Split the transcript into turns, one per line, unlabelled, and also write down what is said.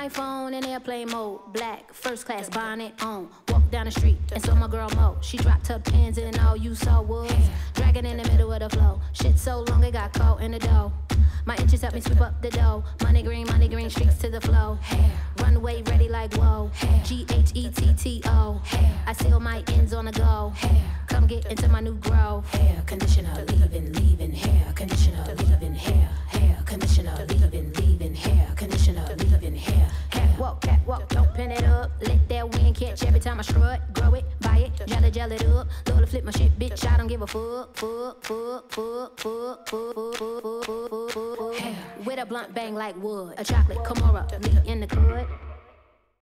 iPhone in airplane mode. Black, first class, bonnet on. Walk down the street and saw my girl Mo. She dropped her pins and all you saw was dragging in the middle of the flow. Shit so long it got caught in the dough. My inches help me sweep up the dough. Money green, streaks to the flow. Runway ready like whoa. Ghetto. I seal my ends on the go. Come get into my new grow. Hair conditioner, leaving. Hair conditioner, leaving. Hair conditioner, leaving. Hair conditioner, leaving. Hair. Catwalk, don't pin it up. Let that wind catch every time I strut. Grow it, buy it, gel it up. Love to flip my shit, bitch. I don't give a fuck. With a blunt bang like wood. A chocolate Kimura, meat in the hood.